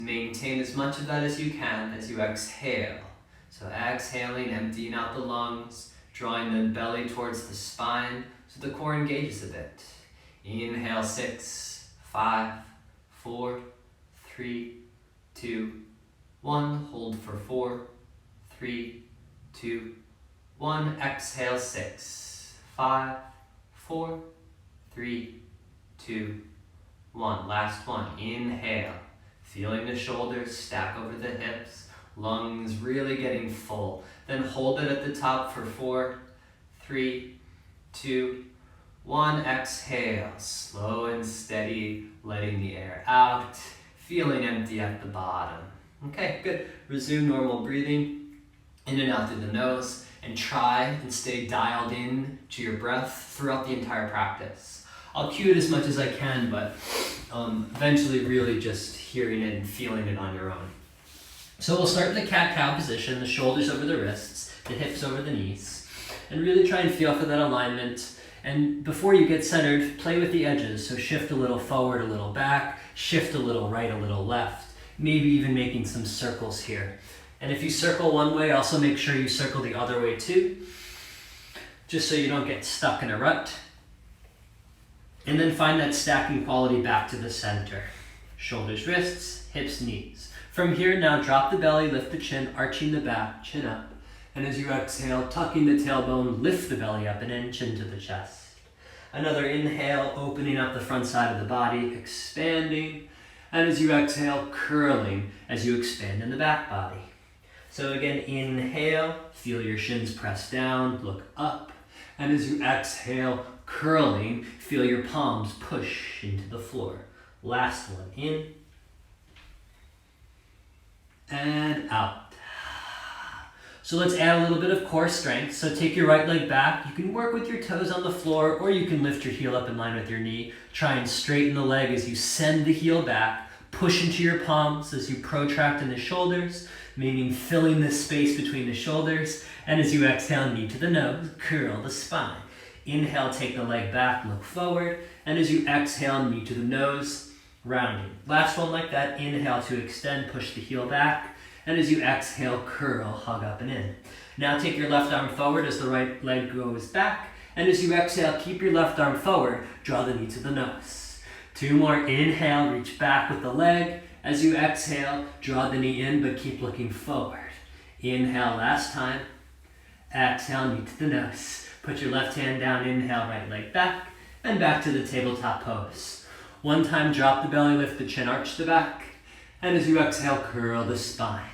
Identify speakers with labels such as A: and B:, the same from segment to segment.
A: Maintain as much of that as you can as you exhale. So exhaling, emptying out the lungs, drawing the belly towards the spine so the core engages a bit. Inhale, 6, 5, 4, 3, 2, 1. Hold for 4, 3, 2, 1. Exhale, 6, 5, 4, 3, 2, 1. Last one. Inhale. Feeling the shoulders stack over the hips, lungs really getting full. Then hold it at the top for 4, 3, 2, 1. Exhale, slow and steady, letting the air out, feeling empty at the bottom. Okay, good. Resume normal breathing, in and out through the nose, and try and stay dialed in to your breath throughout the entire practice. I'll cue it as much as I can, but eventually really just hearing it and feeling it on your own. So we'll start in the cat-cow position, the shoulders over the wrists, the hips over the knees, and really try and feel for that alignment. And before you get centered, play with the edges. So shift a little forward, a little back, shift a little right, a little left, maybe even making some circles here. And if you circle one way, also make sure you circle the other way too, just so you don't get stuck in a rut. And then find that stacking quality back to the center. Shoulders, wrists, hips, knees. From here, now drop the belly, lift the chin, arching the back, chin up. And as you exhale, tucking the tailbone, lift the belly up an inch into the chest. Another inhale, opening up the front side of the body, expanding. And as you exhale, curling as you expand in the back body. So again, inhale, feel your shins press down, look up. And as you exhale, curling, feel your palms push into the floor. Last one, in and out. So let's add a little bit of core strength. So take your right leg back. You can work with your toes on the floor, or you can lift your heel up in line with your knee. Try and straighten the leg as you send the heel back. Push into your palms as you protract in the shoulders, meaning filling this space between the shoulders. And as you exhale, knee to the nose, curl the spine. Inhale, take the leg back, look forward. And as you exhale, knee to the nose, rounding. Last one like that. Inhale to extend, push the heel back. And as you exhale, curl, hug up and in. Now take your left arm forward as the right leg goes back. And as you exhale, keep your left arm forward, draw the knee to the nose. 2 more. Inhale, reach back with the leg. As you exhale, draw the knee in, but keep looking forward. Inhale, last time. Exhale, knee to the nose. Put your left hand down, inhale, right leg back, and back to the tabletop pose. One time, drop the belly, lift the chin, arch the back, and as you exhale, curl the spine.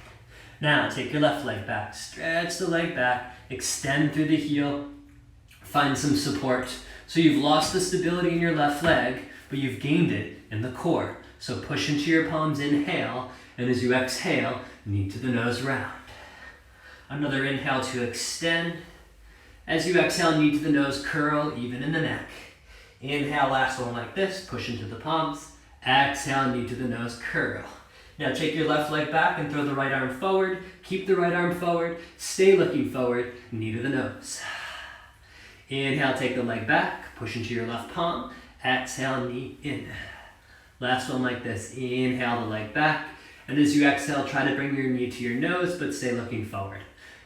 A: Now, take your left leg back, stretch the leg back, extend through the heel, find some support. So you've lost the stability in your left leg, but you've gained it in the core. So push into your palms, inhale, and as you exhale, knee to the nose, round. Another inhale to extend. As you exhale, knee to the nose, curl, even in the neck. Inhale, last one like this, push into the palms. Exhale, knee to the nose, curl. Now take your left leg back and throw the right arm forward. Keep the right arm forward, stay looking forward, knee to the nose. Inhale, take the leg back, push into your left palm. Exhale, knee in. Last one like this, inhale the leg back. And as you exhale, try to bring your knee to your nose, but stay looking forward.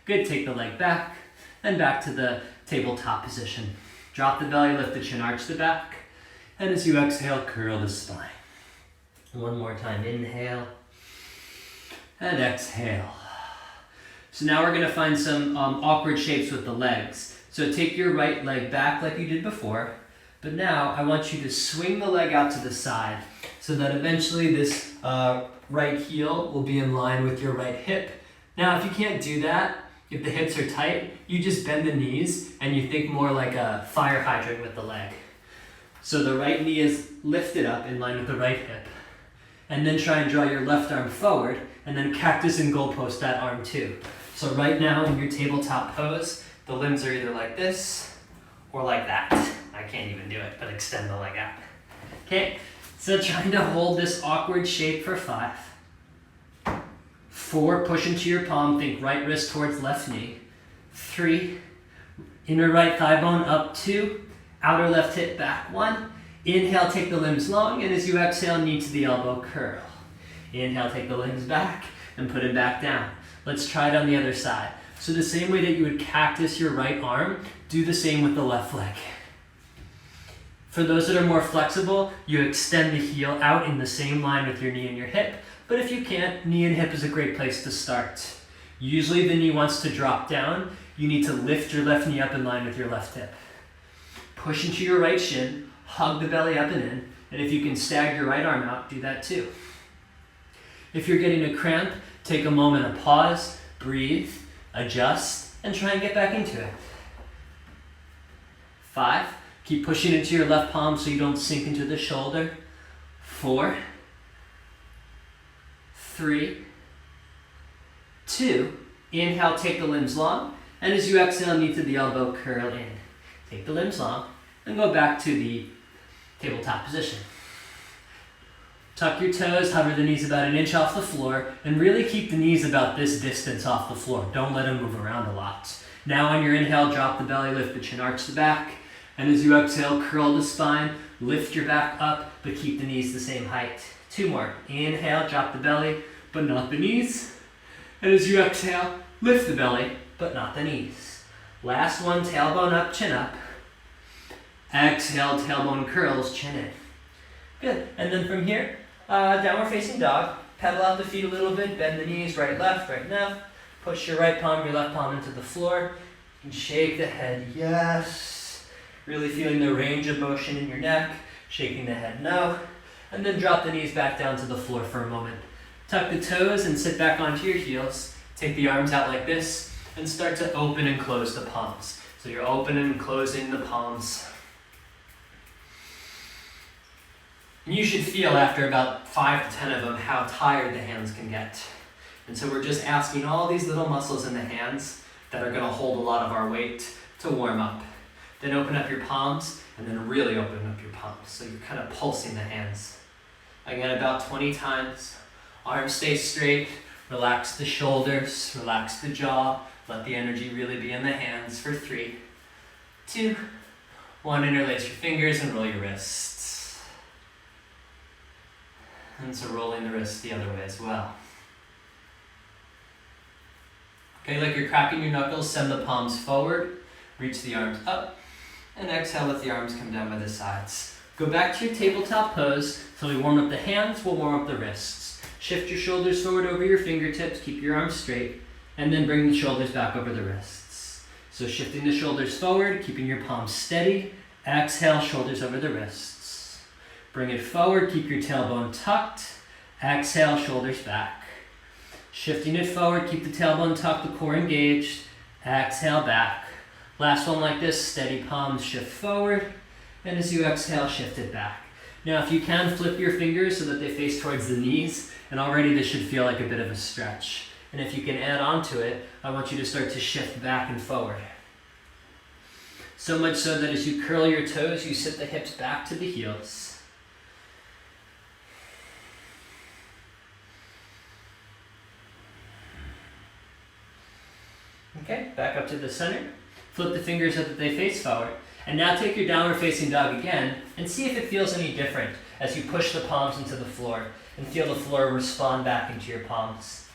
A: Good, take the leg back. And back to the tabletop position. Drop the belly, lift the chin, arch the back. And as you exhale, curl the spine. One more time, inhale. And exhale. So now we're gonna find some awkward shapes with the legs. So take your right leg back like you did before. But now I want you to swing the leg out to the side so that eventually this right heel will be in line with your right hip. Now, if you can't do that, if the hips are tight, you just bend the knees and you think more like a fire hydrant with the leg. So the right knee is lifted up in line with the right hip. And then try and draw your left arm forward and then cactus and goalpost that arm too. So right now in your tabletop pose, the limbs are either like this or like that. I can't even do it, but extend the leg out. Okay, so trying to hold this awkward shape for 5. 4, push into your palm, think right wrist towards left knee. 3, inner right thigh bone up. 2, outer left hip back. 1, inhale, take the limbs long, and as you exhale, knee to the elbow, curl. Inhale, take the legs back and put it back down. Let's try it on the other side. So the same way that you would cactus your right arm, do the same with the left leg. For those that are more flexible, you extend the heel out in the same line with your knee and your hip. But if you can't, knee and hip is a great place to start. Usually the knee wants to drop down. You need to lift your left knee up in line with your left hip. Push into your right shin, hug the belly up and in, and if you can stagger your right arm out, do that too. If you're getting a cramp, take a moment to pause, breathe, adjust, and try and get back into it. 5, keep pushing into your left palm so you don't sink into the shoulder. 4, 3, 2, inhale, take the limbs long, and as you exhale, knee to the elbow, curl in. Take the limbs long, and go back to the tabletop position. Tuck your toes, hover the knees about an inch off the floor, and really keep the knees about this distance off the floor. Don't let them move around a lot. Now on your inhale, drop the belly, lift the chin, arch the back, and as you exhale, curl the spine, lift your back up, but keep the knees the same height. 2 more. Inhale, drop the belly, but not the knees. And as you exhale, lift the belly, but not the knees. Last one, tailbone up, chin up. Exhale, tailbone curls, chin in. Good. And then from here, downward facing dog. Pedal out the feet a little bit, bend the knees, right, left. Push your right palm, your left palm into the floor. And shake the head, yes. Really feeling the range of motion in your neck. Shaking the head, no. And then drop the knees back down to the floor for a moment. Tuck the toes and sit back onto your heels. Take the arms out like this and start to open and close the palms. So you're opening and closing the palms. And you should feel after about 5 to 10 of them how tired the hands can get. And so we're just asking all these little muscles in the hands that are going to hold a lot of our weight to warm up. Then open up your palms and then really open up your palms. So you're kind of pulsing the hands. Again, about 20 times. Arms stay straight. Relax the shoulders. Relax the jaw. Let the energy really be in the hands for 3, 2, 1. Interlace your fingers and roll your wrists. And so rolling the wrists the other way as well. Okay, like you're cracking your knuckles, send the palms forward, reach the arms up, and exhale, let the arms come down by the sides. Go back to your tabletop pose. So we warm up the hands, we'll warm up the wrists. Shift your shoulders forward over your fingertips, keep your arms straight, and then bring the shoulders back over the wrists. So shifting the shoulders forward, keeping your palms steady. Exhale, shoulders over the wrists. Bring it forward, keep your tailbone tucked. Exhale, shoulders back. Shifting it forward, keep the tailbone tucked, the core engaged. Exhale, back. Last one like this, steady palms shift forward. And as you exhale, shift it back. Now if you can, flip your fingers so that they face towards the knees. And already this should feel like a bit of a stretch. And if you can add on to it, I want you to start to shift back and forward. So much so that as you curl your toes, you sit the hips back to the heels. Okay, back up to the center. Flip the fingers so that they face forward. And now take your downward facing dog again and see if it feels any different as you push the palms into the floor and feel the floor respond back into your palms.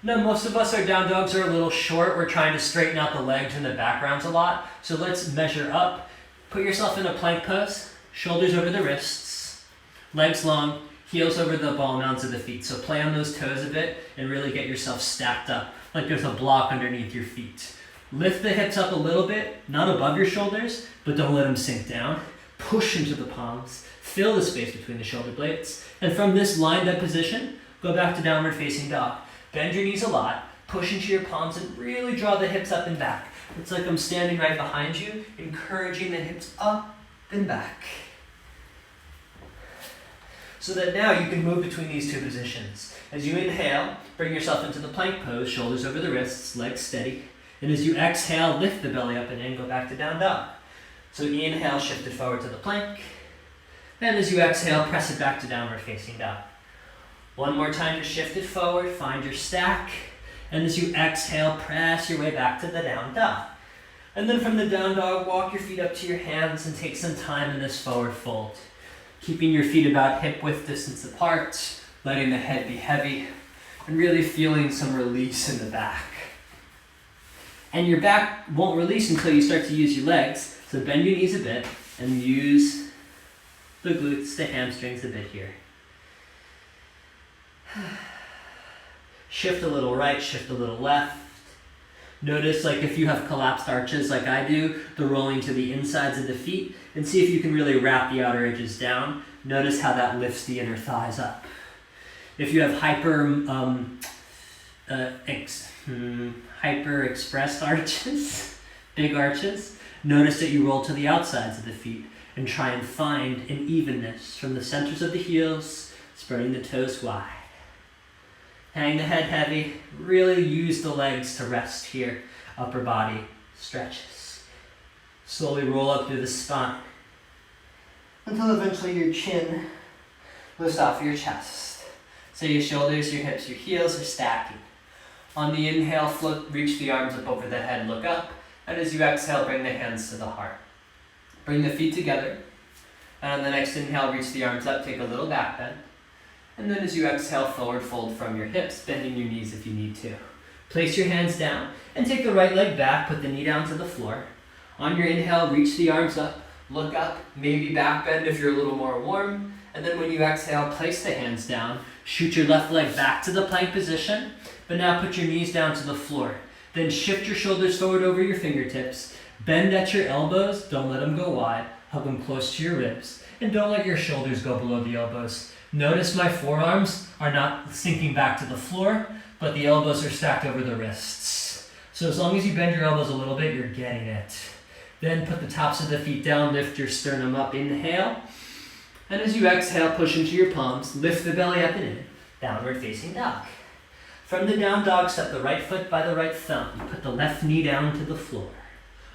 A: Now most of us, our down dogs are a little short. We're trying to straighten out the legs and the backgrounds a lot. So let's measure up. Put yourself in a plank pose, shoulders over the wrists, legs long, heels over the ball mounds of the feet. So play on those toes a bit and really get yourself stacked up like there's a block underneath your feet. Lift the hips up a little bit, not above your shoulders, but don't let them sink down. Push into the palms, fill the space between the shoulder blades. And from this lined up position, go back to downward facing dog. Bend your knees a lot, push into your palms and really draw the hips up and back. It's like I'm standing right behind you, encouraging the hips up and back. So that now you can move between these 2 positions. As you inhale, bring yourself into the plank pose, shoulders over the wrists, legs steady. And as you exhale, lift the belly up and in, go back to down dog. So inhale, shift it forward to the plank. Then as you exhale, press it back to downward facing dog. One more time to shift it forward, find your stack. And as you exhale, press your way back to the down dog. And then from the down dog, walk your feet up to your hands and take some time in this forward fold. Keeping your feet about hip width distance apart, letting the head be heavy, and really feeling some release in the back. And your back won't release until you start to use your legs, so bend your knees a bit and use the glutes, the hamstrings a bit here. Shift a little right, shift a little left. Notice, like if you have collapsed arches like I do, the rolling to the insides of the feet, and see if you can really wrap the outer edges down. Notice how that lifts the inner thighs up. If you have hyper expressed arches, big arches, notice that you roll to the outsides of the feet and try and find an evenness from the centers of the heels, spreading the toes wide. Hang the head heavy, really use the legs to rest here. Upper body stretches. Slowly roll up through the spine until eventually your chin lifts off your chest. So your shoulders, your hips, your heels are stacking. On the inhale, float, reach the arms up over the head, look up. And as you exhale, bring the hands to the heart. Bring the feet together. And on the next inhale, reach the arms up, take a little back bend. And then as you exhale, forward fold from your hips, bending your knees if you need to. Place your hands down and take the right leg back, put the knee down to the floor. On your inhale, reach the arms up, look up, maybe back bend if you're a little more warm. And then when you exhale, place the hands down, shoot your left leg back to the plank position, but now put your knees down to the floor. Then shift your shoulders forward over your fingertips, bend at your elbows, don't let them go wide, hug them close to your ribs, and don't let your shoulders go below the elbows. Notice my forearms are not sinking back to the floor, but the elbows are stacked over the wrists. So as long as you bend your elbows a little bit, you're getting it. Then put the tops of the feet down, lift your sternum up, inhale. And as you exhale, push into your palms, lift the belly up and in, downward facing dog. From the down dog, step the right foot by the right thumb. Put the left knee down to the floor.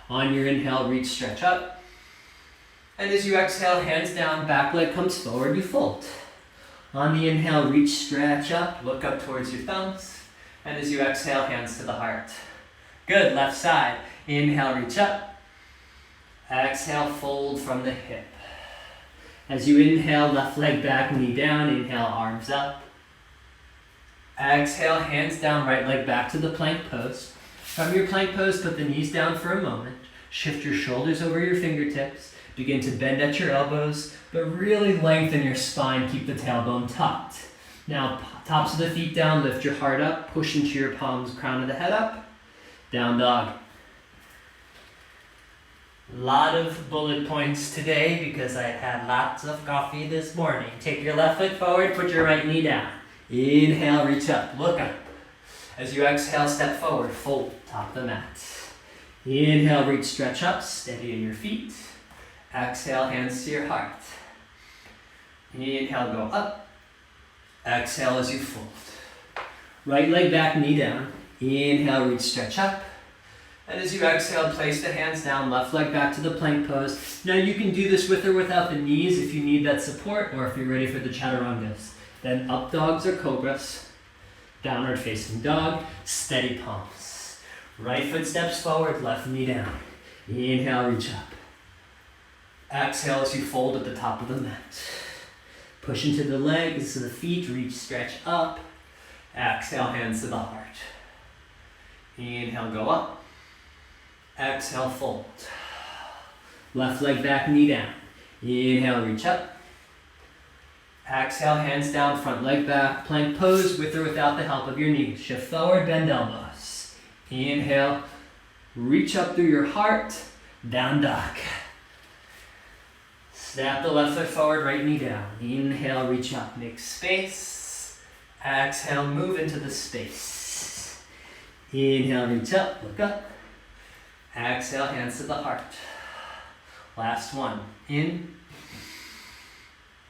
A: On your inhale, reach, stretch up. And as you exhale, hands down, back leg comes forward, you fold. On the inhale, reach, stretch up, look up towards your thumbs. And as you exhale, hands to the heart. Good, left side. Inhale, reach up. Exhale, fold from the hip. As you inhale, left leg back, knee down. Inhale, arms up. Exhale, hands down, right leg back to the plank pose. From your plank pose, put the knees down for a moment. Shift your shoulders over your fingertips. Begin to bend at your elbows, but really lengthen your spine. Keep the tailbone tucked. Now, tops of the feet down, lift your heart up, push into your palms, crown of the head up. Down dog. Lot of bullet points today because I had lots of coffee this morning. Take your left foot forward, put your right knee down. Inhale, reach up, look up. As you exhale, step forward, fold, top the mat. Inhale, reach, stretch up, steady in your feet. Exhale, hands to your heart. Inhale, go up. Exhale as you fold. Right leg back, knee down. Inhale, reach, stretch up. And as you exhale, place the hands down, left leg back to the plank pose. Now you can do this with or without the knees if you need that support or if you're ready for the chaturangas. Then up dogs or cobras. Downward facing dog, steady palms. Right foot steps forward, left knee down. Inhale, reach up. Exhale as you fold at the top of the mat. Push into the legs, to the feet, reach, stretch up. Exhale, hands to the heart. Inhale, go up. Exhale, fold. Left leg back, knee down. Inhale, reach up. Exhale, hands down, front leg back, plank pose with or without the help of your knees. Shift forward, bend elbows. Inhale, reach up through your heart, down dog. Snap the left foot forward, right knee down. Inhale, reach up, make space. Exhale, move into the space. Inhale, reach up, look up. Exhale, hands to the heart. Last one, in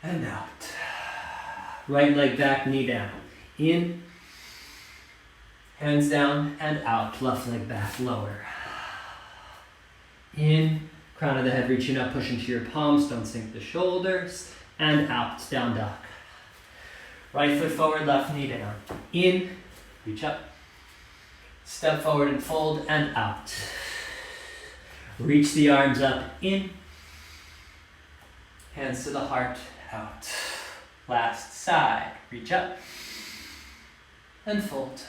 A: and out. Right leg back, knee down. In, hands down and out. Left leg back, lower. In, crown of the head reaching up, push into your palms, don't sink the shoulders. And out, down dog. Right foot forward, left knee down. In, reach up. Step forward and fold and out. Reach the arms up, in. Hands to the heart, out. Last side, reach up and fold.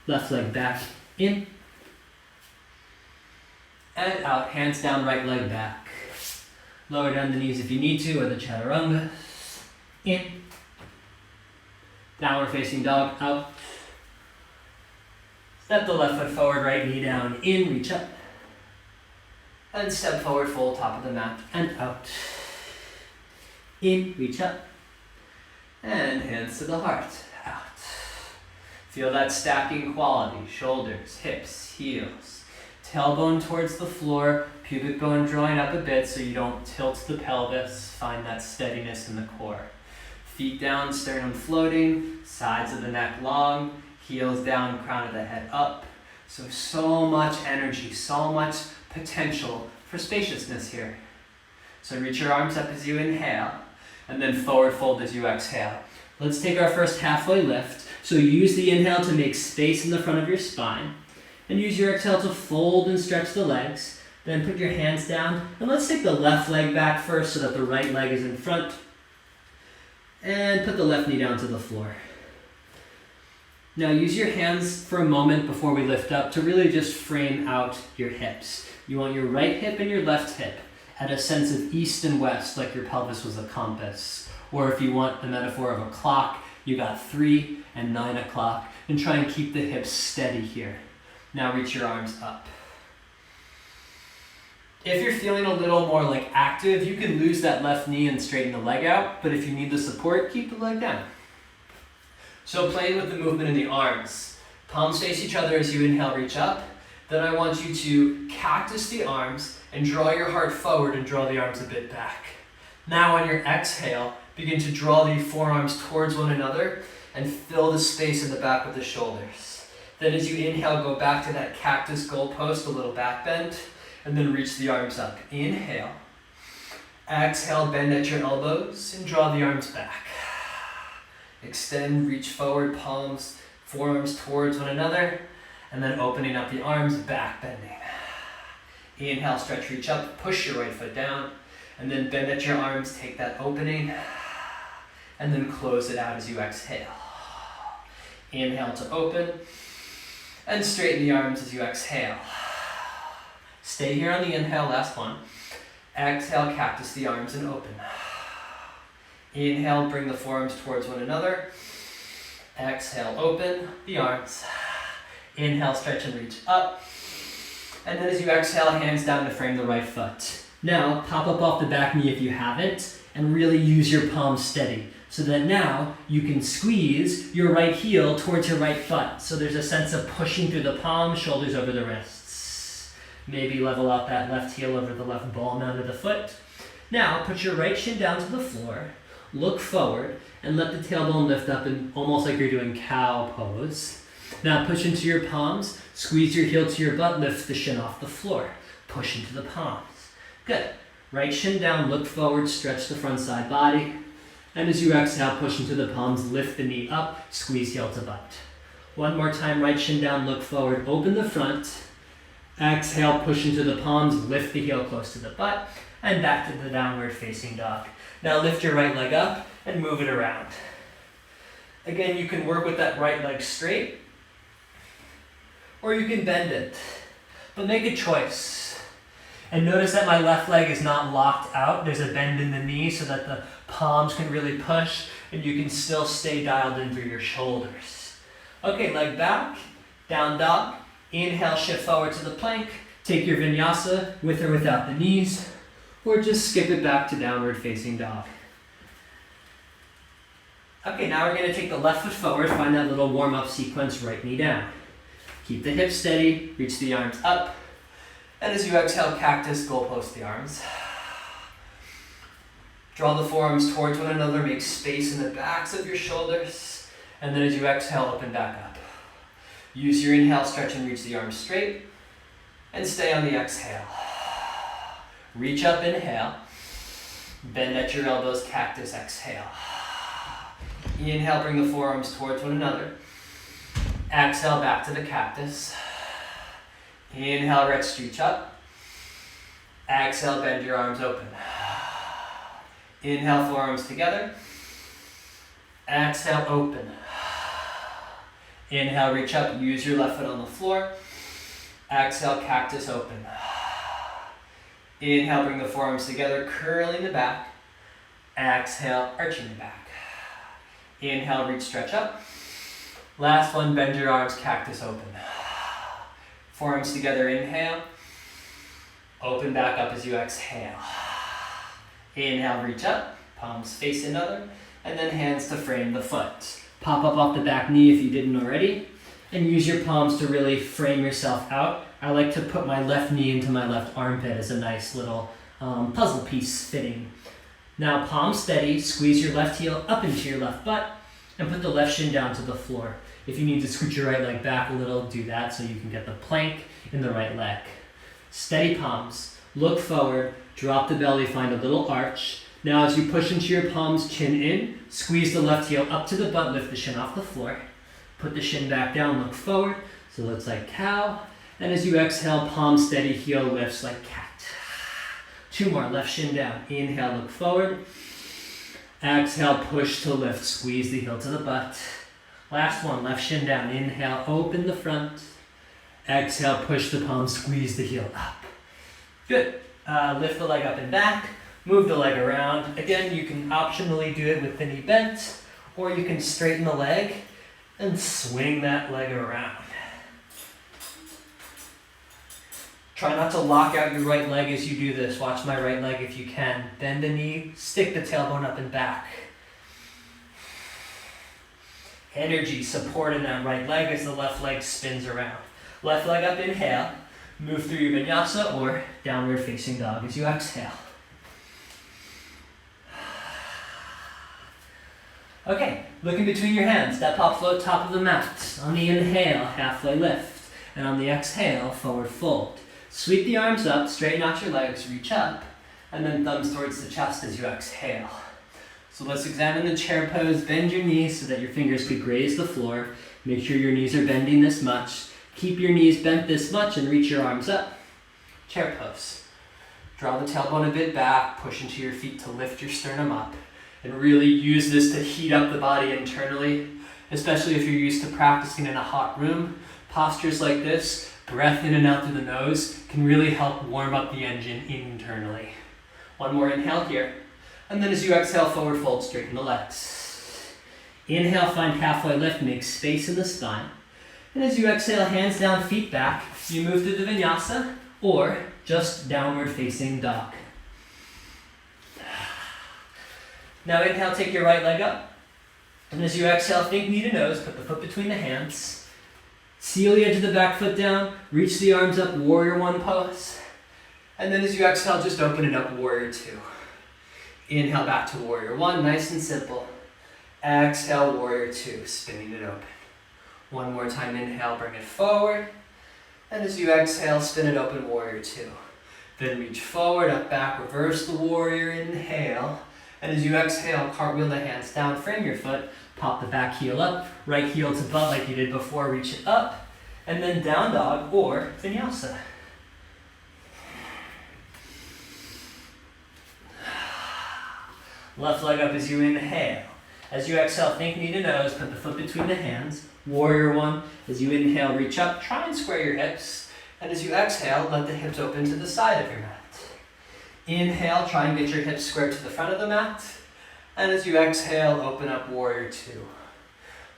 A: Left leg back, in and out, hands down, right leg back. Lower down the knees if you need to, or the chaturanga. In, downward facing dog, out. Step the left foot forward, right knee down, in, reach up. And step forward, fold top of the mat, and out. In, reach up. And hands to the heart, out. Feel that stacking quality, shoulders, hips, heels. Tailbone towards the floor, pubic bone drawing up a bit so you don't tilt the pelvis. Find that steadiness in the core. Feet down, sternum floating, sides of the neck long, heels down, crown of the head up. So much energy, so much potential for spaciousness here. So reach your arms up as you inhale, and then forward fold as you exhale. Let's take our first halfway lift. So use the inhale to make space in the front of your spine, and use your exhale to fold and stretch the legs. Then put your hands down, and let's take the left leg back first so that the right leg is in front. And put the left knee down to the floor. Now use your hands for a moment before we lift up to really just frame out your hips. You want your right hip and your left hip at a sense of east and west, like your pelvis was a compass. Or if you want the metaphor of a clock, you got 3 and 9 o'clock, and try and keep the hips steady here. Now reach your arms up. If you're feeling a little more like active, you can lose that left knee and straighten the leg out, but if you need the support, keep the leg down. So playing with the movement in the arms. Palms face each other as you inhale, reach up. Then I want you to cactus the arms and draw your heart forward and draw the arms a bit back. Now on your exhale, begin to draw the forearms towards one another and fill the space in the back of the shoulders. Then as you inhale, go back to that cactus goalpost, a little back bend, and then reach the arms up. Inhale. Exhale, bend at your elbows and draw the arms back. Extend, reach forward, palms, forearms towards one another, and then opening up the arms, back bending. Inhale, stretch, reach up, push your right foot down, and then bend at your arms, take that opening, and then close it out as you exhale. Inhale to open, and straighten the arms as you exhale. Stay here on the inhale, last one. Exhale, cactus the arms and open. Inhale, bring the forearms towards one another. Exhale, open the arms. Inhale, stretch and reach up. And then as you exhale, hands down to frame the right foot. Now, pop up off the back knee if you haven't, and really use your palms steady. So that now you can squeeze your right heel towards your right foot. So there's a sense of pushing through the palms, shoulders over the wrists. Maybe level out that left heel over the left ball mound of the foot. Now, put your right shin down to the floor. Look forward and let the tailbone lift up in almost like you're doing cow pose. Now push into your palms, squeeze your heel to your butt, lift the shin off the floor. Push into the palms. Good. Right shin down, look forward, stretch the front side body. And as you exhale, push into the palms, lift the knee up, squeeze heel to butt. One more time, right shin down, look forward, open the front. Exhale, push into the palms, lift the heel close to the butt, and back to the downward facing dog. Now lift your right leg up and move it around. Again, you can work with that right leg straight, or you can bend it, but make a choice. And notice that my left leg is not locked out. There's a bend in the knee so that the palms can really push, and you can still stay dialed in through your shoulders. Okay, leg back, down dog. Inhale, shift forward to the plank. Take your vinyasa with or without the knees, or just skip it back to downward facing dog. Okay, now we're going to take the left foot forward, find that little warm-up sequence, right knee down. Keep the hips steady, reach the arms up, and as you exhale, cactus, goalpost the arms. Draw the forearms towards one another, make space in the backs of your shoulders, and then as you exhale, open back up. Use your inhale, stretch and reach the arms straight, and stay on the exhale. Reach up, inhale. Bend at your elbows, cactus, exhale. Inhale, bring the forearms towards one another. Exhale, back to the cactus. Inhale, reach up. Exhale, bend your arms open. Inhale, forearms together. Exhale, open. Inhale, reach up, use your left foot on the floor. Exhale, cactus, open. Inhale, bring the forearms together, curling the back. Exhale, arching the back. Inhale, reach, stretch up. Last one, bend your arms, cactus, open. Forearms together, inhale. Open back up as you exhale. Inhale, reach up, palms face another, and then hands to frame the foot. Pop up off the back knee if you didn't already, and use your palms to really frame yourself out. I like to put my left knee into my left armpit as a nice little puzzle piece fitting. Now palms steady, squeeze your left heel up into your left butt, and put the left shin down to the floor. If you need to scoot your right leg back a little, do that so you can get the plank in the right leg. Steady palms, look forward, drop the belly, find a little arch. Now as you push into your palms, chin in, squeeze the left heel up to the butt, lift the shin off the floor. Put the shin back down, look forward, so it looks like cow. And as you exhale, palm steady, heel lifts like cat. 2 more, left shin down. Inhale, look forward. Exhale, push to lift, squeeze the heel to the butt. Last one, left shin down. Inhale, open the front. Exhale, push the palm, squeeze the heel up. Good. Lift the leg up and back. Move the leg around. Again, you can optionally do it with the knee bent, or you can straighten the leg and swing that leg around. Try not to lock out your right leg as you do this. Watch my right leg if you can. Bend the knee, stick the tailbone up and back. Energy, support in that right leg as the left leg spins around. Left leg up, inhale. Move through your vinyasa or downward facing dog as you exhale. Okay, look in between your hands. Step up, float, top of the mat. On the inhale, halfway lift. And on the exhale, forward fold. Sweep the arms up, straighten out your legs, reach up, and then thumbs towards the chest as you exhale. So let's examine the chair pose. Bend your knees so that your fingers could graze the floor. Make sure your knees are bending this much. Keep your knees bent this much and reach your arms up. Chair pose. Draw the tailbone a bit back, push into your feet to lift your sternum up. And really use this to heat up the body internally, especially if you're used to practicing in a hot room. Postures like this, breath in and out through the nose, can really help warm up the engine internally. One more inhale here. And then as you exhale, forward fold, straighten the legs. Inhale, find halfway lift, make space in the spine. And as you exhale, hands down, feet back, you move to the vinyasa or just downward facing dog. Now inhale, take your right leg up. And as you exhale, think knee to nose, put the foot between the hands. Seal the edge of the back foot down, reach the arms up, warrior one pose. And then as you exhale, just open it up, warrior two. Inhale back to warrior one, nice and simple. Exhale, warrior two, spinning it open. One more time, inhale, bring it forward. And as you exhale, spin it open, warrior two. Then reach forward, up, back, reverse the warrior, inhale. And as you exhale, cartwheel the hands down, frame your foot, pop the back heel up, right heel to butt like you did before, reach it up, and then down dog or vinyasa. Left leg up as you inhale. As you exhale, think knee to nose, put the foot between the hands, warrior one. As you inhale, reach up, try and square your hips. And as you exhale, let the hips open to the side of your mat. Inhale, try and get your hips squared to the front of the mat. And as you exhale, open up warrior two.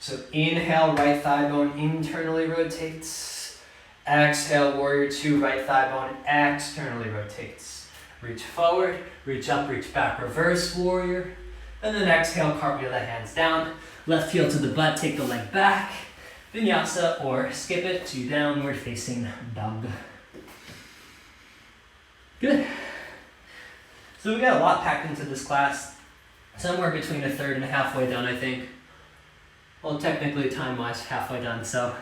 A: So inhale, right thigh bone internally rotates. Exhale, warrior two, right thigh bone externally rotates. Reach forward, reach up, reach back, reverse warrior. And then exhale, cartwheel the hands down. Left heel to the butt, take the leg back. Vinyasa or skip it to downward facing dog. Good. So we got a lot packed into this class. Somewhere between a third and halfway done, I think. Well, technically time-wise, halfway done. So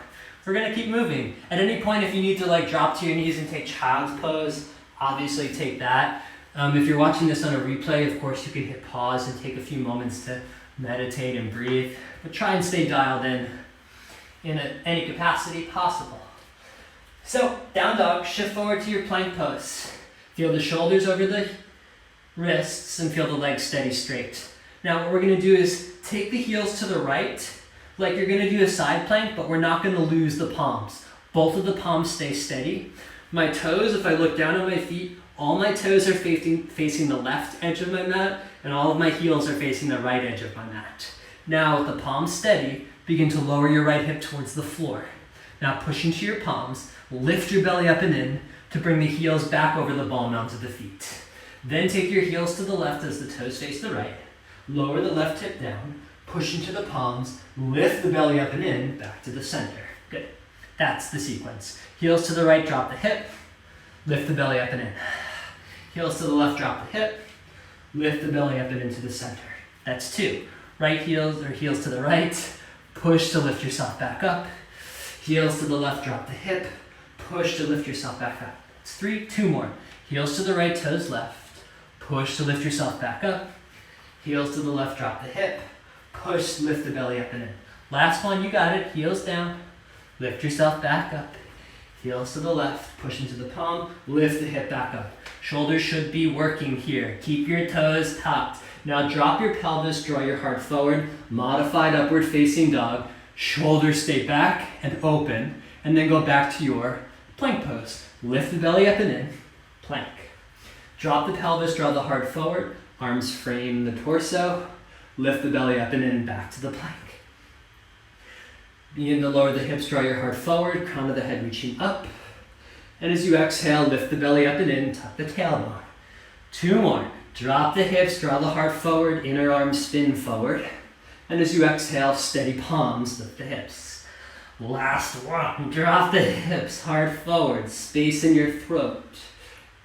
A: we're gonna keep moving. At any point, if you need to drop to your knees and take child's pose, obviously take that. If you're watching this on a replay, of course, you can hit pause and take a few moments to meditate and breathe. But try and stay dialed in any capacity possible. So, down dog, shift forward to your plank pose. Feel the shoulders over the wrists, and feel the legs steady straight. Now what we're gonna do is take the heels to the right, like you're gonna do a side plank, but we're not gonna lose the palms. Both of the palms stay steady. My toes, if I look down at my feet, all my toes are facing the left edge of my mat, and all of my heels are facing the right edge of my mat. Now with the palms steady, begin to lower your right hip towards the floor. Now push into your palms, lift your belly up and in to bring the heels back over the ball mounds of the feet. Then take your heels to the left as the toes face the right. Lower the left hip down, push into the palms, lift the belly up and in, back to the center. Good. That's the sequence. Heels to the right, drop the hip, lift the belly up and in. Heels to the left, drop the hip, lift the belly up and into the center. That's 2. Right heels or heels to the right, push to lift yourself back up. Heels to the left, drop the hip, push to lift yourself back up. It's 3, 2 more. Heels to the right, toes left, push to lift yourself back up. Heels to the left, drop the hip, push, lift the belly up and in. Last one, you got it. Heels down, lift yourself back up. Heels to the left, push into the palm, lift the hip back up. Shoulders should be working here. Keep your toes tucked. Now drop your pelvis, draw your heart forward, modified upward facing dog. Shoulders stay back and open, and then go back to your plank pose. Lift the belly up and in, plank. Drop the pelvis, draw the heart forward, arms frame the torso, lift the belly up and in, back to the plank. Begin to lower the hips, draw your heart forward, crown of the head reaching up. And as you exhale, lift the belly up and in, tuck the tailbone. 2 more. Drop the hips, draw the heart forward, inner arms spin forward. And as you exhale, steady palms, lift the hips. Last one. Drop the hips, heart forward, space in your throat.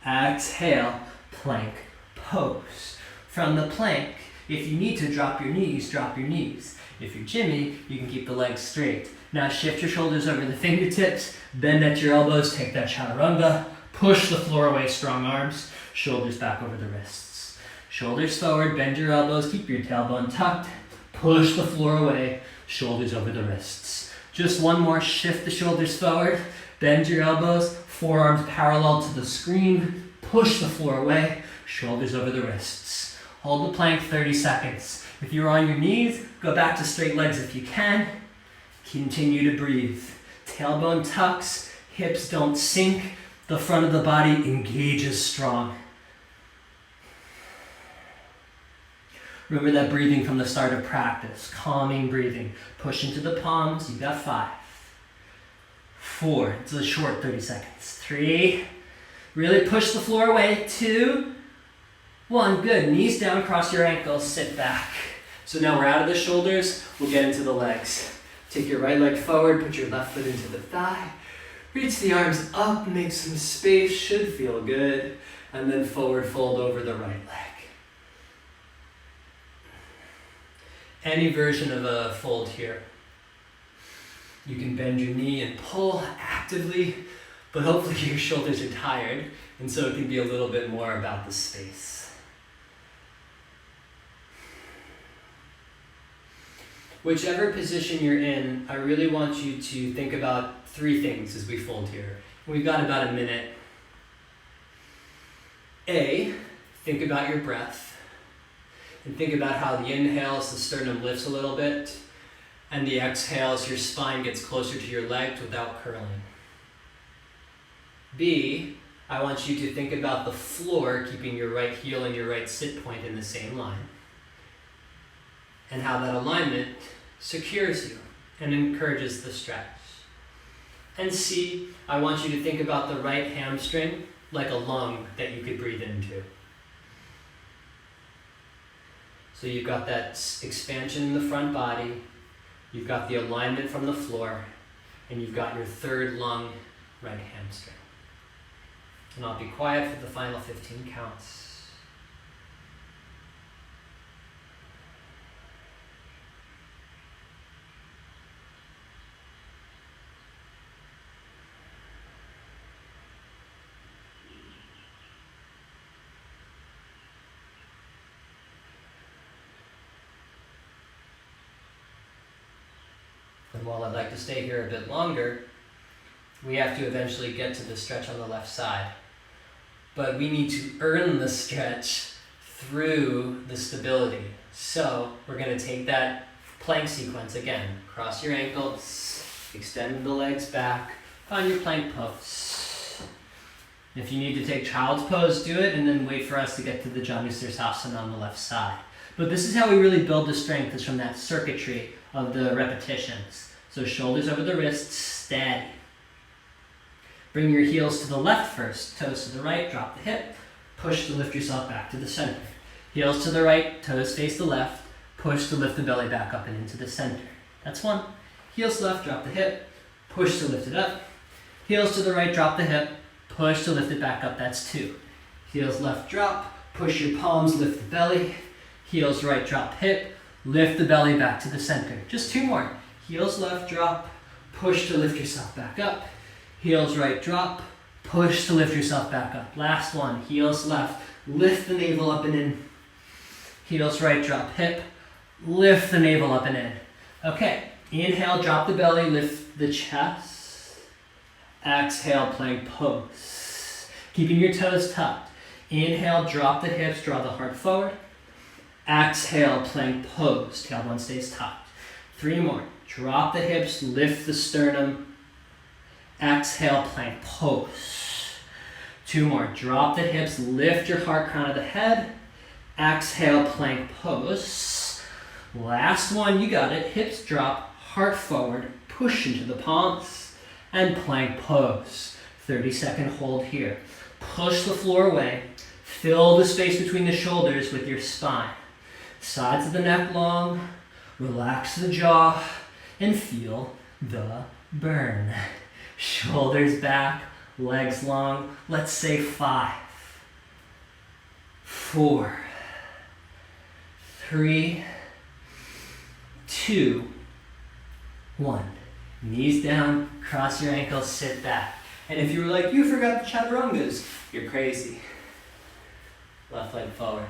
A: Exhale, plank pose. From the plank, if you need to drop your knees, drop your knees. If you're Jimmy, you can keep the legs straight. Now shift your shoulders over the fingertips, bend at your elbows, take that chaturanga, push the floor away, strong arms, shoulders back over the wrists. Shoulders forward, bend your elbows, keep your tailbone tucked, push the floor away, shoulders over the wrists. Just one more, shift the shoulders forward, bend your elbows, forearms parallel to the screen, push the floor away, shoulders over the wrists. Hold the plank 30 seconds. If you're on your knees, go back to straight legs if you can. Continue to breathe. Tailbone tucks, hips don't sink, the front of the body engages strong. Remember that breathing from the start of practice, calming breathing. Push into the palms, you got 5. 4, it's a short 30 seconds. 3, really push the floor away. 2, 1, good. Knees down, cross your ankles, sit back. So now we're out of the shoulders, we'll get into the legs. Take your right leg forward, put your left foot into the thigh. Reach the arms up, make some space, should feel good. And then forward fold over the right leg. Any version of a fold here. You can bend your knee and pull actively, but hopefully your shoulders are tired, and so it can be a little bit more about the space. Whichever position you're in, I really want you to think about 3 things as we fold here. We've got about a minute. A, think about your breath. And think about how the inhales, the sternum lifts a little bit, and the exhales, your spine gets closer to your legs without curling. B, I want you to think about the floor, keeping your right heel and your right sit point in the same line, and how that alignment secures you and encourages the stretch. And C, I want you to think about the right hamstring like a lung that you could breathe into. So you've got that expansion in the front body, you've got the alignment from the floor, and you've got your third lung, right hamstring. And I'll be quiet for the final 15 counts. And while I'd like to stay here a bit longer, we have to eventually get to the stretch on the left side. But we need to earn the stretch through the stability. So we're going to take that plank sequence again. Cross your ankles, extend the legs back, find your plank pose. If you need to take child's pose, do it, and then wait for us to get to the Janusirsasana on the left side. But this is how we really build the strength, is from that circuitry of the repetitions. So shoulders over the wrists, steady. Bring your heels to the left first, toes to the right, drop the hip, push to lift yourself back to the center. Heels to the right, toes face the left, push to lift the belly back up and into the center. That's one. Heels left, drop the hip, push to lift it up. Heels to the right, drop the hip, push to lift it back up. That's two. Heels left, drop, push your palms, lift the belly. Heels right, drop hip, lift the belly back to the center. Just two more. Heels left, drop, push to lift yourself back up. Heels right, drop, push to lift yourself back up. Last one. Heels left, lift the navel up and in. Heels right, drop hip, lift the navel up and in. Okay, inhale, drop the belly, lift the chest. Exhale, plank pose. Keeping your toes tucked. Inhale, drop the hips, draw the heart forward. Exhale, plank pose. Tailbone stays tucked. Three more. Drop the hips, lift the sternum. Exhale, plank pose. Two more. Drop the hips, lift your heart, crown of the head. Exhale, plank pose. Last one, you got it. Hips drop, heart forward, push into the palms, and plank pose. 30-second hold here. Push the floor away. Fill the space between the shoulders with your spine. Sides of the neck long. Relax the jaw and feel the burn. Shoulders back, legs long. Let's say 5, 4, 3, 2, 1. Knees down, cross your ankles, sit back. And if you were like, you forgot the chaturangas, you're crazy. Left leg forward.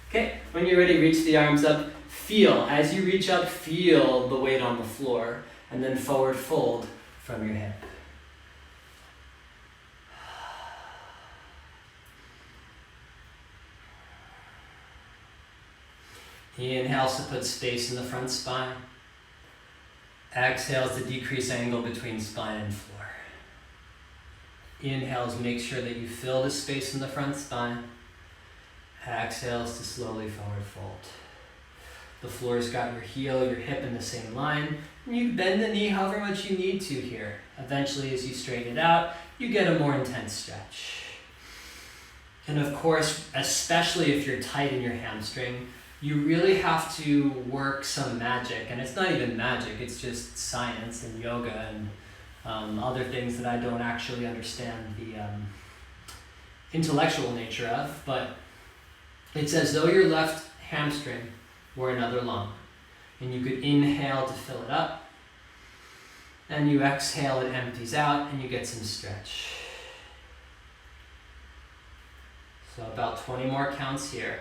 A: Okay, when you're ready, reach the arms up. Feel, as you reach up, feel the weight on the floor. And then forward fold from your hip. Inhales to put space in the front spine. Exhales to decrease angle between spine and floor. Inhales, make sure that you fill the space in the front spine. Exhales to slowly forward fold. The floor's got your heel, your hip in the same line. And you bend the knee however much you need to here. Eventually, as you straighten it out, you get a more intense stretch. And of course, especially if you're tight in your hamstring, you really have to work some magic. And it's not even magic, it's just science and yoga and other things that I don't actually understand the intellectual nature of. But it's as though your left hamstring were another lung. And you could inhale to fill it up. And you exhale, it empties out, and you get some stretch. So about 20 more counts here.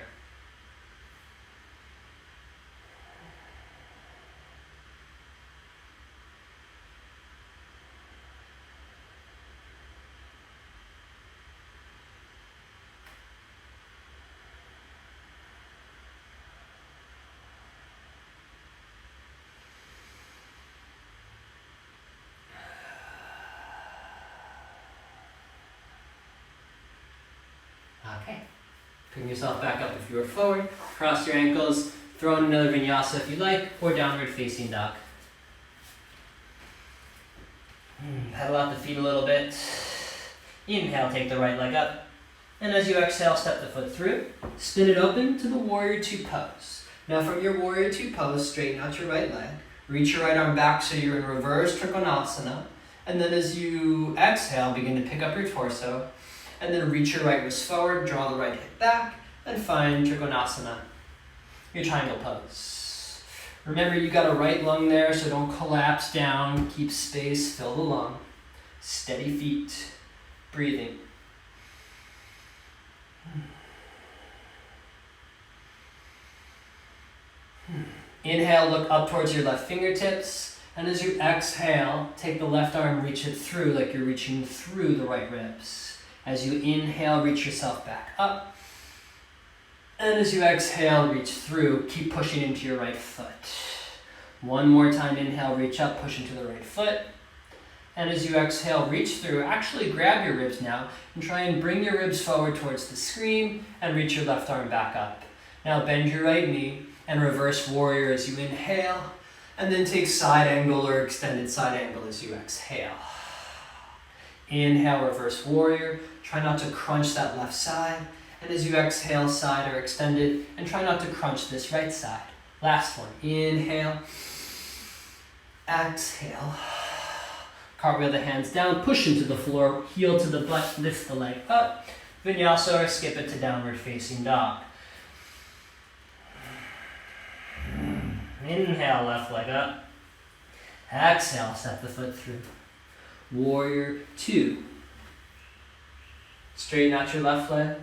A: Okay, bring yourself back up if you are forward, cross your ankles, throw in another vinyasa if you like, or downward facing dog. Pedal out the feet a little bit. Inhale, take the right leg up. And as you exhale, step the foot through. Spin it open to the warrior two pose. Now from your warrior two pose, straighten out your right leg. Reach your right arm back so you're in reverse trikonasana. And then as you exhale, begin to pick up your torso. And then reach your right wrist forward, draw the right hip back, and find Trikonasana, your triangle pose. Remember, you got a right lung there, so don't collapse down. Keep space, fill the lung. Steady feet, breathing. Inhale, look up towards your left fingertips. And as you exhale, take the left arm, reach it through like you're reaching through the right ribs. As you inhale, reach yourself back up. And as you exhale, reach through, keep pushing into your right foot. One more time, inhale, reach up, push into the right foot. And as you exhale, reach through, actually grab your ribs now and try and bring your ribs forward towards the screen and reach your left arm back up. Now bend your right knee and reverse warrior as you inhale, and then take side angle or extended side angle as you exhale. Inhale, reverse warrior. Try not to crunch that left side. And as you exhale, side or extended, and try not to crunch this right side. Last one. Inhale. Exhale. Cartwheel the hands down, push into the floor, heel to the butt, lift the leg up. Vinyasa or skip it to downward facing dog. Inhale, left leg up. Exhale, step the foot through. Warrior 2. Straighten out your left leg.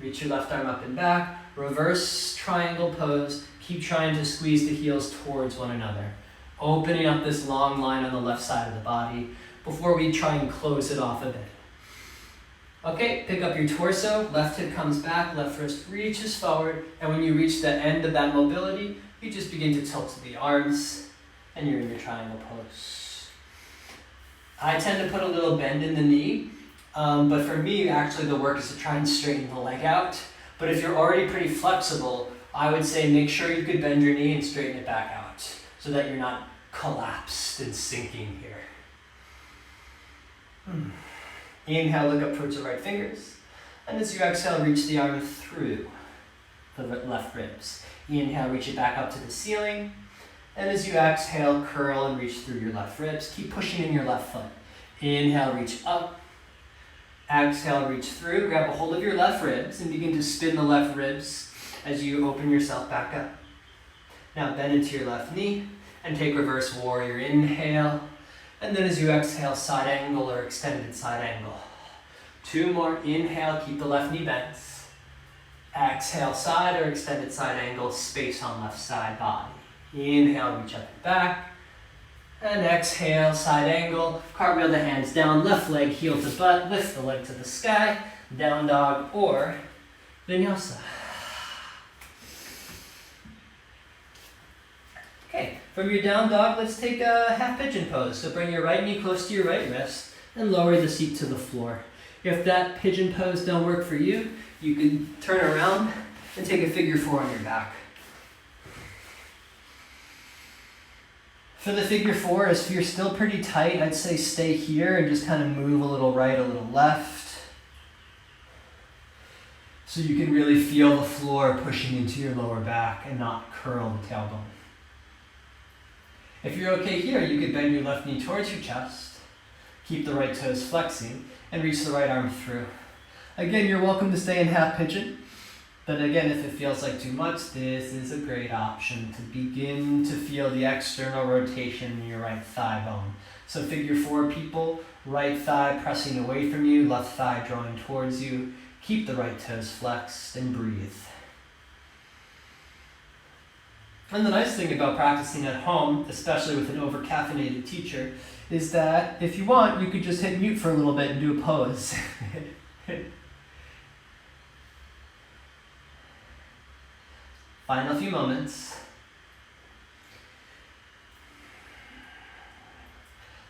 A: Reach your left arm up and back. Reverse triangle pose. Keep trying to squeeze the heels towards one another. Opening up this long line on the left side of the body before we try and close it off a bit. Okay, pick up your torso. Left hip comes back. Left wrist reaches forward. And when you reach the end of that mobility, you just begin to tilt the arms and you're in your triangle pose. I tend to put a little bend in the knee. But for me, actually, the work is to try and straighten the leg out. But if you're already pretty flexible, I would say make sure you could bend your knee and straighten it back out so that you're not collapsed and sinking here. Inhale, look up towards the right fingers. And as you exhale, reach the arm through the left ribs. Inhale, reach it back up to the ceiling. And as you exhale, curl and reach through your left ribs. Keep pushing in your left foot. Inhale, reach up. Exhale, reach through, grab a hold of your left ribs and begin to spin the left ribs as you open yourself back up. Now bend into your left knee and take reverse warrior. Inhale, and then as you exhale, side angle or extended side angle. 2 more. Inhale, keep the left knee bent. Exhale, side or extended side angle, space on left side body. Inhale, reach up and back. And exhale, side angle, cartwheel the hands down, left leg heel to butt, lift the leg to the sky, down dog or vinyasa. Okay, from your down dog, let's take a half pigeon pose. So bring your right knee close to your right wrist and lower the seat to the floor. If that pigeon pose don't work for you, you can turn around and take a figure 4 on your back. For the figure 4, if you're still pretty tight, I'd say stay here and just kind of move a little right, a little left. So you can really feel the floor pushing into your lower back and not curl the tailbone. If you're okay here, you could bend your left knee towards your chest, keep the right toes flexing, and reach the right arm through. Again, you're welcome to stay in half pigeon. But again, if it feels like too much, this is a great option to begin to feel the external rotation in your right thigh bone. So figure 4 people, right thigh pressing away from you, left thigh drawing towards you. Keep the right toes flexed and breathe. And the nice thing about practicing at home, especially with an over-caffeinated teacher, is that if you want, you could just hit mute for a little bit and do a pose. Final few moments.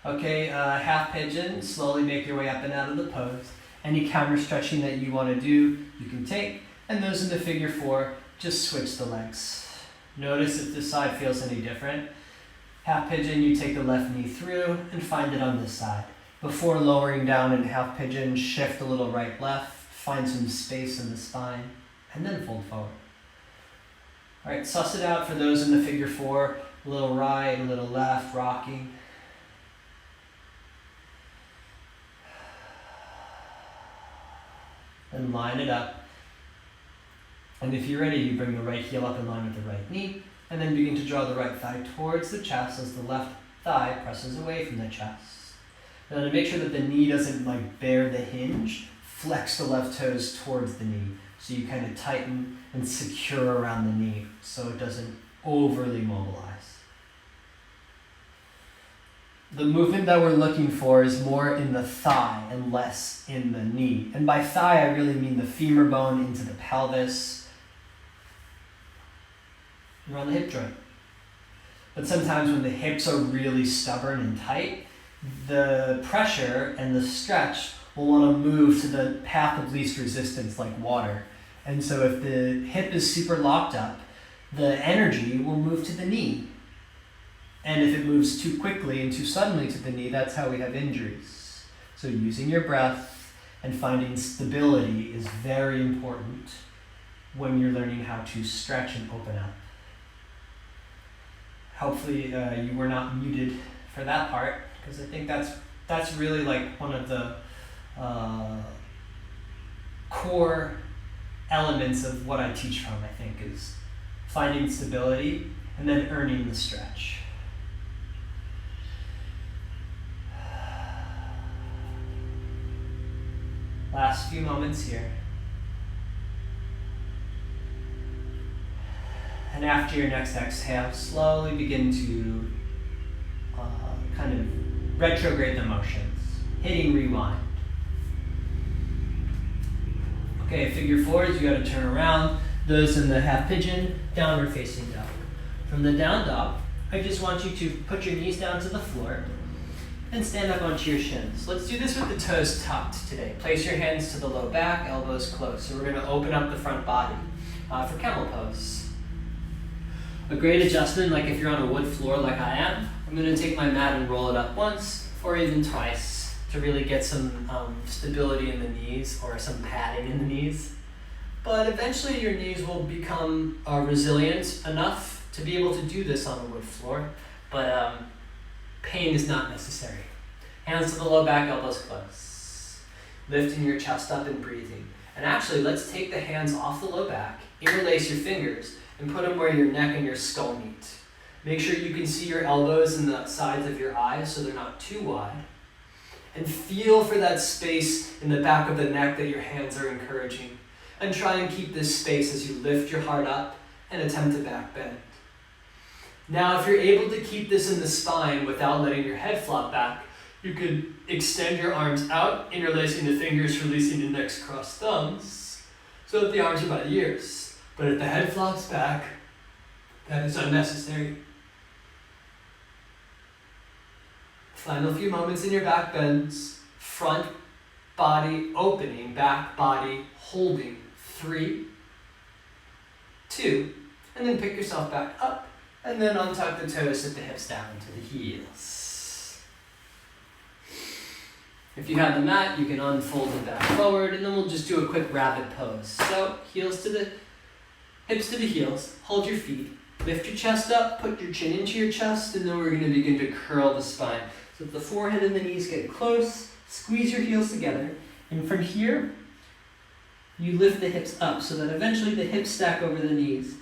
A: Okay, half pigeon, slowly make your way up and out of the pose. Any counter stretching that you want to do, you can take. And those in the figure 4, just switch the legs. Notice if this side feels any different. Half pigeon, you take the left knee through and find it on this side. Before lowering down in half pigeon, shift a little right, left, find some space in the spine, and then fold forward. All right, suss it out for those in the figure 4, a little right, a little left, rocking. And line it up. And if you're ready, you bring the right heel up in line with the right knee, and then begin to draw the right thigh towards the chest as the left thigh presses away from the chest. Now to make sure that the knee doesn't bear the hinge, flex the left toes towards the knee. So you kind of tighten and secure around the knee so it doesn't overly mobilize. The movement that we're looking for is more in the thigh and less in the knee. And by thigh, I really mean the femur bone into the pelvis, around the hip joint. But sometimes when the hips are really stubborn and tight, the pressure and the stretch will want to move to the path of least resistance, like water. And so if the hip is super locked up, the energy will move to the knee. And if it moves too quickly and too suddenly to the knee, that's how we have injuries. So using your breath and finding stability is very important when you're learning how to stretch and open up. Hopefully you were not muted for that part, because I think that's really like one of the core elements of what I teach from, I think, is finding stability and then earning the stretch. Last few moments here. And after your next exhale, slowly begin to kind of retrograde the motions, hitting rewind. Okay, figure fours, you gotta turn around. Those in the half pigeon, downward facing dog. From the down dog, I just want you to put your knees down to the floor and stand up onto your shins. Let's do this with the toes tucked today. Place your hands to the low back, elbows close. So we're gonna open up the front body for camel pose. A great adjustment, like if you're on a wood floor like I am, I'm gonna take my mat and roll it up once or even twice to really get some stability in the knees or some padding in the knees. But eventually your knees will become resilient enough to be able to do this on a wood floor, but pain is not necessary. Hands to the low back, elbows close. Lifting your chest up and breathing. And actually, let's take the hands off the low back, interlace your fingers, and put them where your neck and your skull meet. Make sure you can see your elbows and the sides of your eyes so they're not too wide. And feel for that space in the back of the neck that your hands are encouraging. And try and keep this space as you lift your heart up and attempt a back bend. Now, if you're able to keep this in the spine without letting your head flop back, you could extend your arms out, interlacing the fingers, releasing the neck's crossed thumbs, so that the arms are by the ears. But if the head flops back, that is unnecessary. Final few moments in your back bends. Front body opening, back body holding. 3, 2, and then pick yourself back up. And then untuck the toes, sit the hips down to the heels. If you have the mat, you can unfold it back forward, and then we'll just do a quick rapid pose. So, hips to the heels, hold your feet, lift your chest up, put your chin into your chest, and then we're gonna begin to curl the spine. So the forehead and the knees get close, squeeze your heels together, and from here, you lift the hips up so that eventually the hips stack over the knees.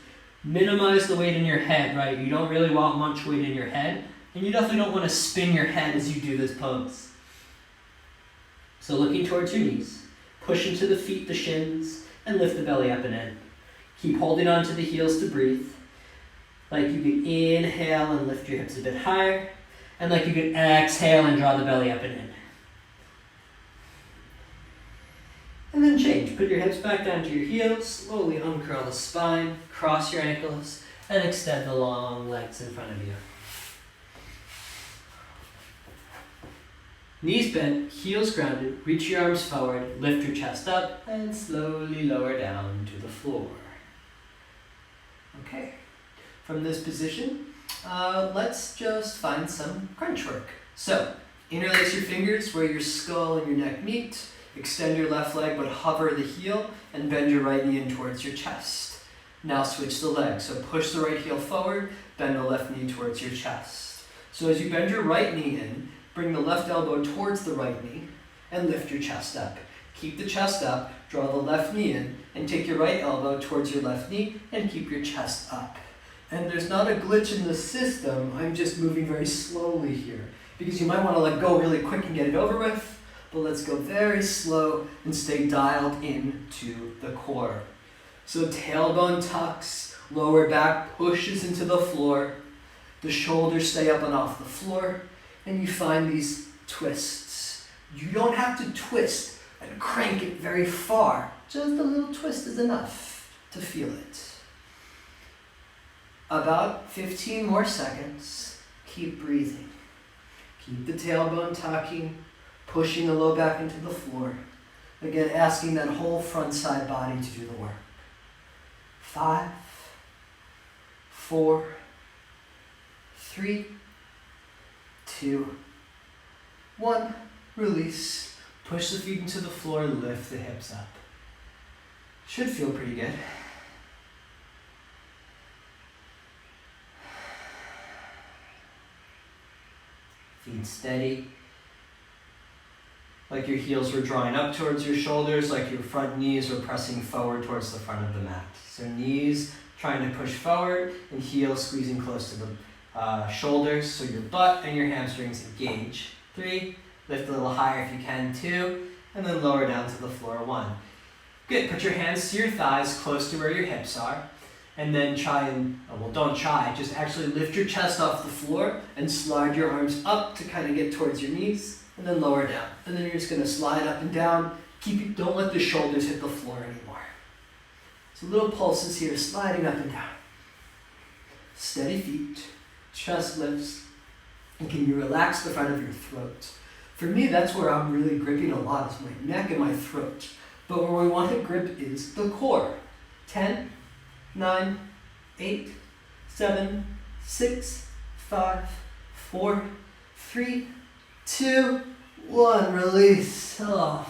A: Minimize the weight in your head, right? You don't really want much weight in your head, and you definitely don't want to spin your head as you do this pose. So looking towards your knees, push into the feet, the shins, and lift the belly up and in. Keep holding on to the heels to breathe. Like you could inhale and lift your hips a bit higher, and like you could exhale and draw the belly up and in. And then change. Put your hips back down to your heels, slowly uncurl the spine, cross your ankles, and extend the long legs in front of you. Knees bent, heels grounded, reach your arms forward, lift your chest up, and slowly lower down to the floor. Okay, from this position, let's just find some crunch work. So, interlace your fingers where your skull and your neck meet. Extend your left leg, but hover the heel and bend your right knee in towards your chest. Now switch the leg. So push the right heel forward, bend the left knee towards your chest. So as you bend your right knee in, bring the left elbow towards the right knee and lift your chest up. Keep the chest up, draw the left knee in, and take your right elbow towards your left knee and keep your chest up. And there's not a glitch in the system, I'm just moving very slowly here, because you might want to let go really quick and get it over with. But let's go very slow and stay dialed in to the core. So tailbone tucks, lower back pushes into the floor, the shoulders stay up and off the floor, and you find these twists. You don't have to twist and crank it very far. Just a little twist is enough to feel it. About 15 more seconds. Keep breathing. Keep the tailbone tucking, pushing the low back into the floor. Again, asking that whole front side body to do the work. 5, 4, 3, 2, 1. Release. Push the feet into the floor, lift the hips up. Should feel pretty good. Feet steady. Like your heels were drawing up towards your shoulders, like your front knees were pressing forward towards the front of the mat. So knees trying to push forward and heels squeezing close to the shoulders, so your butt and your hamstrings engage. 3, lift a little higher if you can. 2, and then lower down to the floor. 1. Good, put your hands to your thighs close to where your hips are. And then try and, well, don't try, just actually lift your chest off the floor and slide your arms up to kind of get towards your knees, and then lower down. And then you're just going to slide up and down. Don't let the shoulders hit the floor anymore. So little pulses here, sliding up and down. Steady feet, chest lifts, and can you relax the front of your throat? For me, that's where I'm really gripping a lot, is my neck and my throat. But where we want to grip is the core. 10, 9, 8, 7, 6, 5, 4, 3, 2, 1. Release. Oh,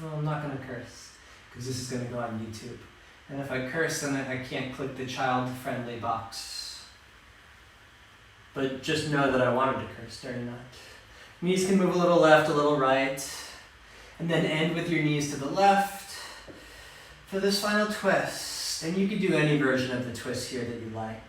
A: well, I'm not going to curse because this is going to go on YouTube. And if I curse, then I can't click the child-friendly box. But just know that I wanted to curse during that. Knees can move a little left, a little right. And then end with your knees to the left for this final twist. And you can do any version of the twist here that you like.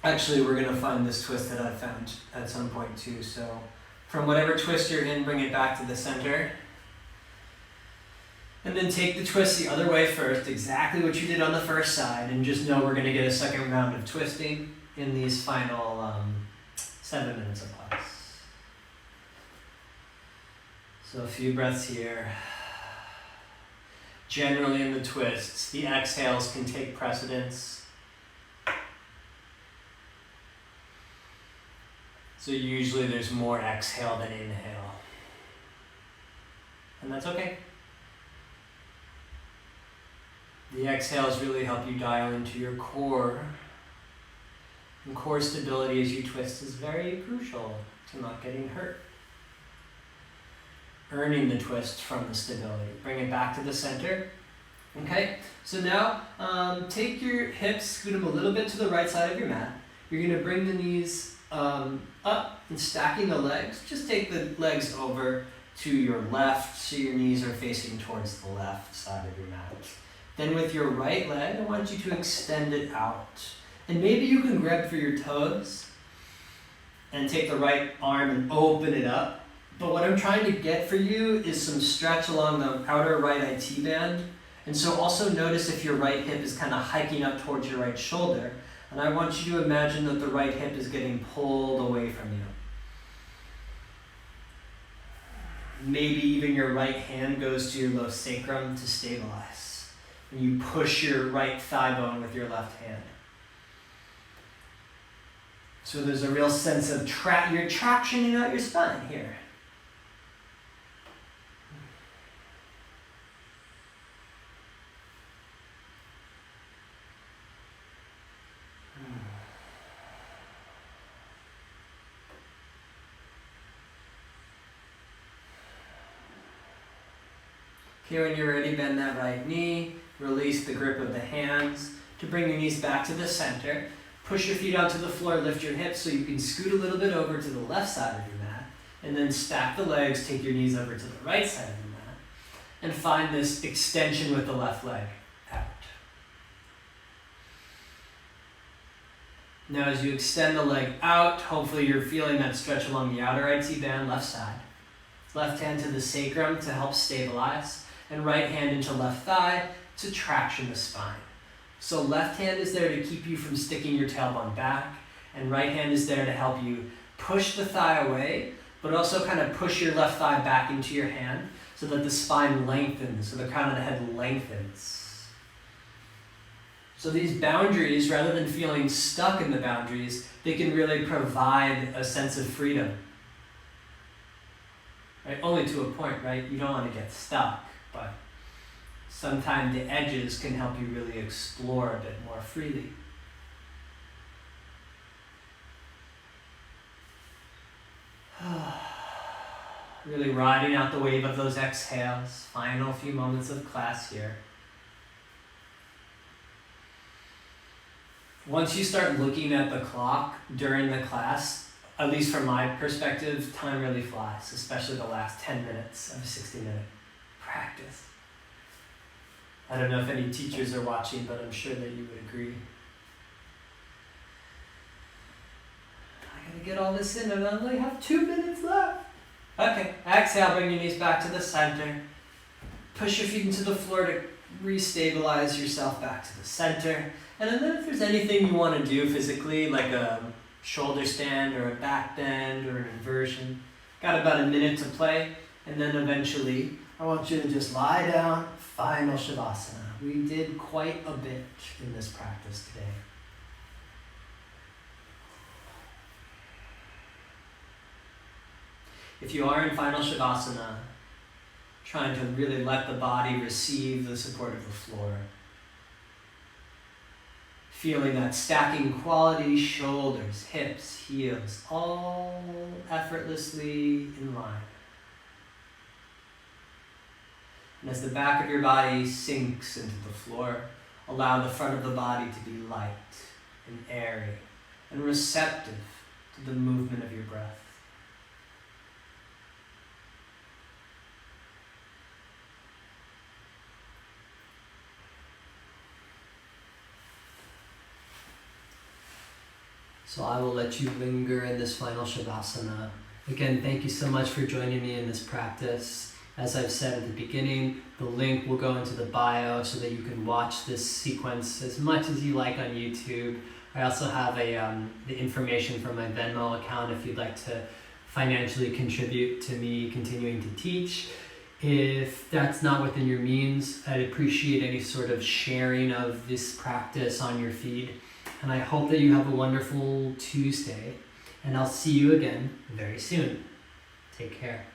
A: Actually, we're going to find this twist that I found at some point too. So from whatever twist you're in, bring it back to the center. And then take the twist the other way first, exactly what you did on the first side, and just know we're going to get a second round of twisting in these final 7 minutes of class. So a few breaths here. Generally in the twists, the exhales can take precedence. So usually there's more exhale than inhale. And that's okay. The exhales really help you dial into your core. And core stability as you twist is very crucial to not getting hurt. Earning the twist from the stability. Bring it back to the center. Okay, so now take your hips, scoot them a little bit to the right side of your mat. You're going to bring the knees up and stacking the legs. Just take the legs over to your left so your knees are facing towards the left side of your mat. Then with your right leg, I want you to extend it out. And maybe you can grab for your toes and take the right arm and open it up. But what I'm trying to get for you is some stretch along the outer right IT band. And so also notice if your right hip is kind of hiking up towards your right shoulder. And I want you to imagine that the right hip is getting pulled away from you. Maybe even your right hand goes to your low sacrum to stabilize. And you push your right thigh bone with your left hand. So there's a real sense of you're tractioning out your spine here. Okay, when you're ready, bend that right knee, release the grip of the hands to bring your knees back to the center. Push your feet onto the floor, lift your hips so you can scoot a little bit over to the left side of your mat, and then stack the legs, take your knees over to the right side of your mat, and find this extension with the left leg out. Now as you extend the leg out, hopefully you're feeling that stretch along the outer IT band, left side. Left hand to the sacrum to help stabilize, and right hand into left thigh to traction the spine. So left hand is there to keep you from sticking your tailbone back, and right hand is there to help you push the thigh away, but also kind of push your left thigh back into your hand so that the spine lengthens, so the crown of the head lengthens. So these boundaries, rather than feeling stuck in the boundaries, they can really provide a sense of freedom. Right? Only to a point, right? You don't want to get stuck, but sometimes the edges can help you really explore a bit more freely. Really riding out the wave of those exhales. Final few moments of class here. Once you start looking at the clock during the class, at least from my perspective, time really flies, especially the last 10 minutes of a 60-minute practice. I don't know if any teachers are watching, but I'm sure that you would agree. I gotta get all this in and I only have 2 minutes left. Okay, exhale, bring your knees back to the center. Push your feet into the floor to restabilize yourself back to the center. And then if there's anything you want to do physically, like a shoulder stand or a back bend or an inversion, got about a minute to play. And then eventually, I want you to just lie down, final Shavasana. We did quite a bit in this practice today. If you are in final Shavasana, trying to really let the body receive the support of the floor, feeling that stacking quality, shoulders, hips, heels, all effortlessly in line. And as the back of your body sinks into the floor, allow the front of the body to be light and airy and receptive to the movement of your breath. So I will let you linger in this final Shavasana. Again, thank you so much for joining me in this practice. As I've said at the beginning, the link will go into the bio so that you can watch this sequence as much as you like on YouTube. I also have the information from my Venmo account if you'd like to financially contribute to me continuing to teach. If that's not within your means, I'd appreciate any sort of sharing of this practice on your feed. And I hope that you have a wonderful Tuesday, and I'll see you again very soon. Take care.